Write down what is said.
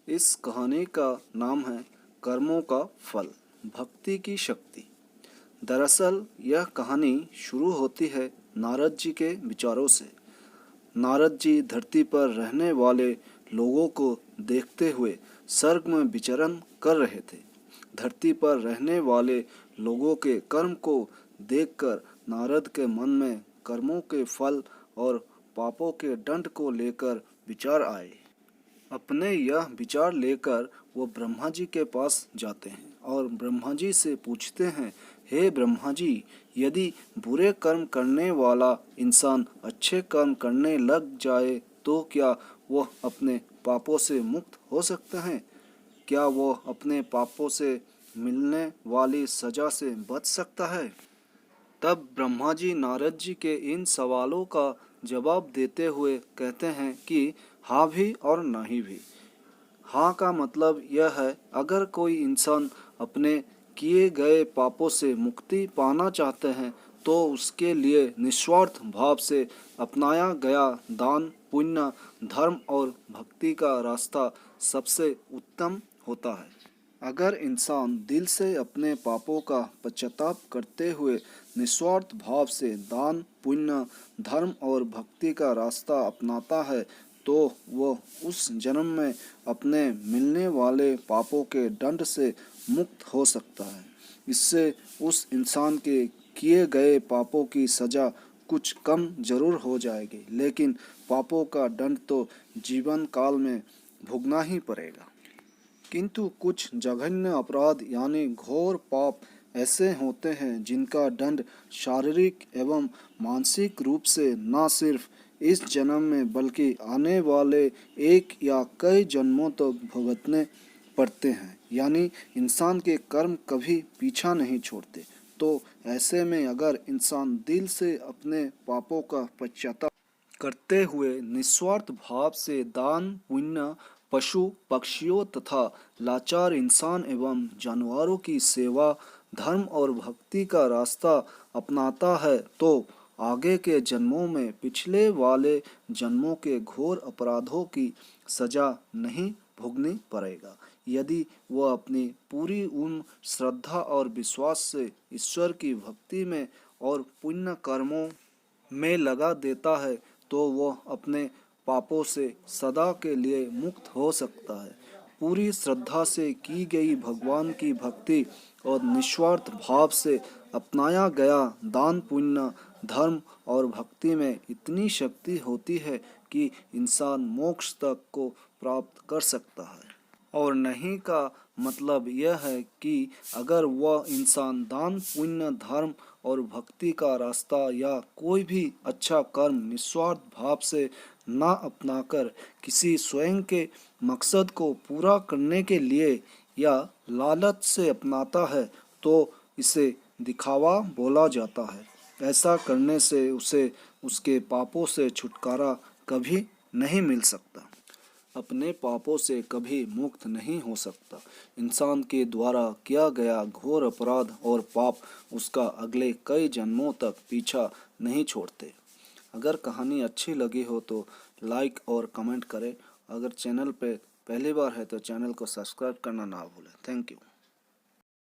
इस कहानी का नाम है कर्मों का फल, भक्ति की शक्ति। दरअसल यह कहानी शुरू होती है नारद जी के विचारों से। नारद जी धरती पर रहने वाले लोगों को देखते हुए स्वर्ग में विचरण कर रहे थे। धरती पर रहने वाले लोगों के कर्म को देखकर नारद के मन में कर्मों के फल और पापों के दंड को लेकर विचार आए। अपने यह विचार लेकर वो ब्रह्मा जी के पास जाते हैं और ब्रह्मा जी से पूछते हैं, हे ब्रह्मा जी, यदि बुरे कर्म करने वाला इंसान अच्छे कर्म करने लग जाए तो क्या वह अपने पापों से मुक्त हो सकता है? क्या वह अपने पापों से मिलने वाली सजा से बच सकता है? तब ब्रह्मा जी नारद जी के इन सवालों का जवाब देते हुए कहते हैं कि हाँ भी और नहीं भी। हाँ का मतलब यह है, अगर कोई इंसान अपने किए गए पापों से मुक्ति पाना चाहते हैं तो उसके लिए निस्वार्थ भाव से अपनाया गया दान, पुण्य, धर्म और भक्ति का रास्ता सबसे उत्तम होता है। अगर इंसान दिल से अपने पापों का पश्चाताप करते हुए निस्वार्थ भाव से दान, पुण्य, धर्म और भक्ति का रास्ता अपनाता है तो वह उस जन्म में अपने मिलने वाले पापों के दंड से मुक्त हो सकता है। इससे उस इंसान के किए गए पापों की सजा कुछ कम जरूर हो जाएगी, लेकिन पापों का दंड तो जीवन काल में भुगतना ही पड़ेगा। किंतु कुछ जघन्य अपराध यानी घोर पाप ऐसे होते हैं जिनका दंड शारीरिक एवं मानसिक रूप से न सिर्फ इस जन्म में बल्कि आने वाले एक या कई जन्मों तक भुगतने पड़ते हैं। यानी इंसान के कर्म कभी पीछा नहीं छोड़ते। तो ऐसे में अगर इंसान दिल से अपने पापों का पश्चाताप करते हुए निस्वार्थ भाव से दान, पुण्य, पशु पक्षियों तथा लाचार इंसान एवं जानवरों की सेवा, धर्म और भक्ति का रास्ता अपनाता है तो आगे के जन्मों में पिछले वाले जन्मों के घोर अपराधों की सजा नहीं भोगनी पड़ेगा। यदि वह अपनी पूरी उम्र श्रद्धा और विश्वास से ईश्वर की भक्ति में और पुण्य कर्मों में लगा देता है तो वह अपने पापों से सदा के लिए मुक्त हो सकता है। पूरी श्रद्धा से की गई भगवान की भक्ति और निस्वार्थ भाव से अपनाया गया दान, पुण्य, धर्म और भक्ति में इतनी शक्ति होती है कि इंसान मोक्ष तक को प्राप्त कर सकता है। और नहीं का मतलब यह है कि अगर वह इंसान दान, पुण्य, धर्म और भक्ति का रास्ता या कोई भी अच्छा कर्म निस्वार्थ भाव से ना अपनाकर किसी स्वयं के मकसद को पूरा करने के लिए या लालच से अपनाता है तो इसे दिखावा बोला जाता है। ऐसा करने से उसे उसके पापों से छुटकारा कभी नहीं मिल सकता, अपने पापों से कभी मुक्त नहीं हो सकता। इंसान के द्वारा किया गया घोर अपराध और पाप उसका अगले कई जन्मों तक पीछा नहीं छोड़ते। अगर कहानी अच्छी लगी हो तो लाइक और कमेंट करें। अगर चैनल पे पहली बार है तो चैनल को सब्सक्राइब करना ना भूलें। Thank you.